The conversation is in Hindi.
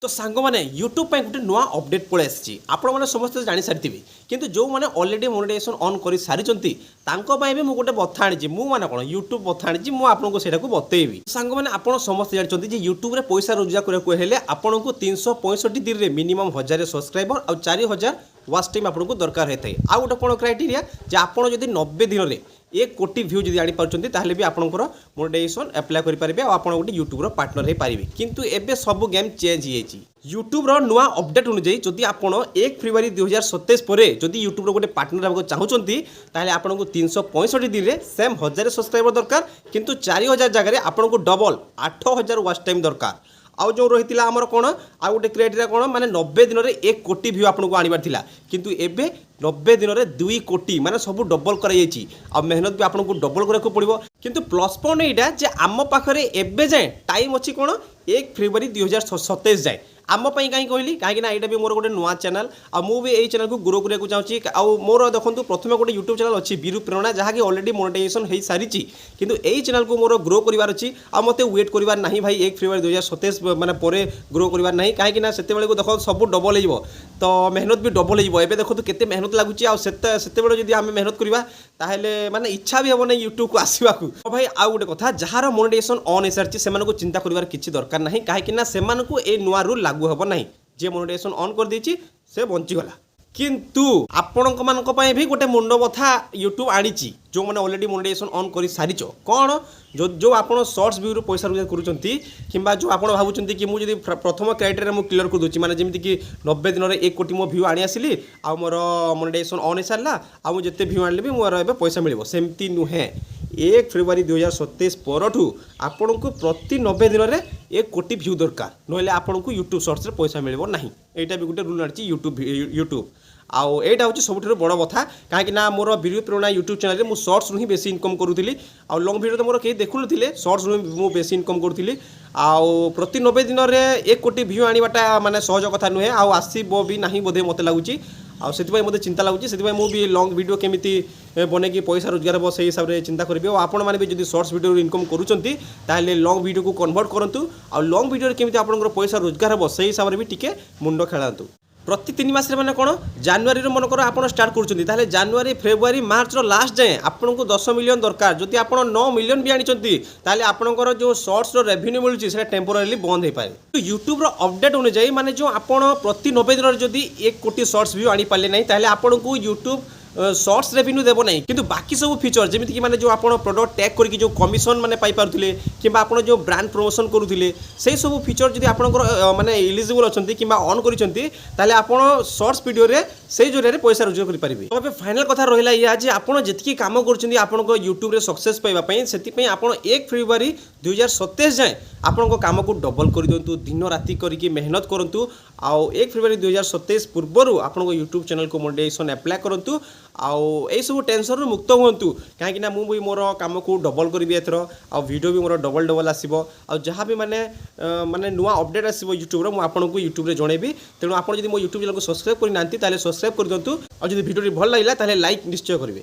तो सांग मैंने यूट्यूब पर गोटे नुआ अपडेट पड़े आसी आपण मैंने समस्त जानी सारी किंतु जो मैंने ऑलरेडी मोनेटाइजेशन ऑन कर सारी भी मुझे गोटे बता आनी मैंने कौन यूट्यूब बता आनी मुझे बतेबी सांग मैंने आप समस्त जानते यूट्यूब में पैसा रोजगार करने आपन को 365 दिन में मिनिमम 1000 सब्सक्राइबर और 4000 वाच टाइम आपको दरकार होता है। आउ गोटे कौन क्राइटेरिया जे आपड़ जब 90 दिन में 1 कोटी व्यू जब आनीपार्टी भी आपंकर मोनेटाइजेशन एप्लाय करेंगे और आप गोटे यूट्यूब पार्टनर हो पारे। किंतु एबे सब गेम चेंज हो यूट्यूब नुआ अपडेट अनुଯାयी जदि आप 1 फेब्रुआरी 2027 पर जदि यूट्यूब गोटे पार्टनर होगा चाहते ताहले आपको 365 दिन में सेम 1000 सब्सक्राइबर दरकार किंतु 4000 जगह आपको डबल 8000 वाच टाइम दरकार। आउ जो रही आमर कौन आउ गोटे क्राइटेरिया कौन माने 90 दिन में 1 कोटी व्यू आपको आनबार था किंतु एबे 90 दिन में 2 कोटी माने सब डबल कराई आ मेहनत भी आपको डबल करने पड़ो। किंतु प्लस पॉइंट यहाँ जे आम पाखे एबे जाए टाइम अच्छी कौन 1 फेब्रुआरी 2027 जाए आम कहीं कहली कहीं यहाँ भी मोर गोटे नुआ चैनल आ मुझे यही चैनल को ग्रो करने चाहिए आउ मोर देखो प्रथम गोटे यूट्यूब चैनल अच्छी बीरू प्रेरणा जहाँकि ऑलरेडी मोनेटाइजेशन हो सारी किंतु यही चैनल को मोर ग्रो करार अच्छी आ मत वेट करार ना भाई 1 फेब्रुआरी 2027 मैंने ग्रो करार ना कहीं को देख सब डबल हो तो मेहनत भी डबल हो देखो केते मेहनत लगुच आते आम मेहनत करवा ताहले माने इच्छा भी हेबो यूट्यूब को आसवा तो भाई आउ गोटे कथा जार मोनेटाइजेशन ऑन हो सारी से चिंता करार किसी दरकार ना कहीं से नुआ रूल लागू हम ना जे मोनेटाइजेशन ऑन कर देछि से बंचीगला। किंतु आपण मान भी गोटे मुंड बथा यूट्यूब आनी जो मैंने ऑलरेडी मोनेटाइजेशन ऑन कर सारी कौन जो आप शॉर्ट्स व्यू पैसा रोजगार करुँच जो आप भावुं कि मुझे प्रथम क्राइटेरिया मुझे क्लियर कर दूसरी माने जमीक 90 दिन में 1 कोटी मो व्यू आनी आसली आ मोर मोनेटाइजेशन ऑन हो सारा आ मुझे जिते व्यू आने भी मोर ए पैसा मिल सेमती नुहे 1 फेब्रुआरी 2027 परठू आपण को प्रति 90 दिन में 1 कोटी व्यू दरकार ना आपन को यूट्यूब शॉर्ट्स रे पैसा मिल ना यहाँ भी गोटे रूल आनी यूट्यूब आउ एटा हूँ सब बड़ कथा कहीं मोर बीरू प्रेरणा यूट्यूब चैनल में शॉर्ट्स ही बेसी इनकम करूली आ लॉन्ग वीडियो तो मोर कहीं देखुन शॉर्ट्स मुझे बेसी इनकम करूली आउ प्रति 90 दिन में 1 कोटी व्यू आनीबाटा माने सहज कथा नुहे आसब भी ना बोधे मत लगुच आते मत चिंता लगुच से मुझे लॉन्ग वीडियो केमी बने कि पैसा रोजगार हे से हिसाब से चिंता करेंगे और आपण मैंने भी शॉर्ट्स वीडियो इनकम करुँच ताहले लॉन्ग वीडियो को कन्वर्ट करूँ आ लॉन्ग वीडियो केमी आपंकर पैसा रोजगार हे से हिसाब से भी टिके मुंड खेलातु। प्रति 3 मास मैंने कौन जानुरी मनकर आप स्टार्ट करें जानुरी फेब्रुआरी मार्च लास्ट जाए आपन को 10 मिलियन दरकार जदि आप 9 मिलियन भी आनी आपंकर जो शॉर्ट्स रेवेन्यू मिलूँ से टेम्पोरारी बंद हो पाए। तो यूट्यूब अपडेट अनुଯାयी माने जो आप प्रति 90 दिन में जदि 1 कोटी शॉर्ट्स व्यू आनी पारे ना ताहले आपन को यूट्यूब शॉर्ट्स रेवेन्यू देव ना कि बाकी सब फीचर जमीक कि जो आप प्रोडक्ट टैग करके जो कमिशन मैंने पाइपे कि जो ब्रांड प्रमोशन करुले से सब फीचर जब आप माने इलिजिबल अच्छा कि ऑन कर आप शॉर्ट्स वीडियो से जरिए पैसा रोजगार करेंगे। तो फाइनल कथा रहा या आप जी कम कर यूट्यूब सक्सेस पाइबापी से आप 1 फेब्रुआरी 2027 जाए आपण काम को डबल कर दिंतु दिन राति करके मेहनत करूँ आउ 1 फेब्रुआरी 2027 पूर्व आपको यूट्यूब चैनल को मोनेटाइजेशन एप्लाय करूँ आउ यही सब टेंशन मुक्त हूँ कहीं मुझे मोर कम को डबल करी एथर आ वीडियो भी मोर डबल डबल आसो जहाँ भी माने माने नुआ अपडेट आसो यूट्यूब मुझे आपको यूट्यूब रे जनइबी। तेणु आप मो यूट्यूब चैनल को सब्सक्राइब करना सब्सक्राइब कर दिंतु और जब वीडियो भल लगा लाइक निश्चय करेंगे।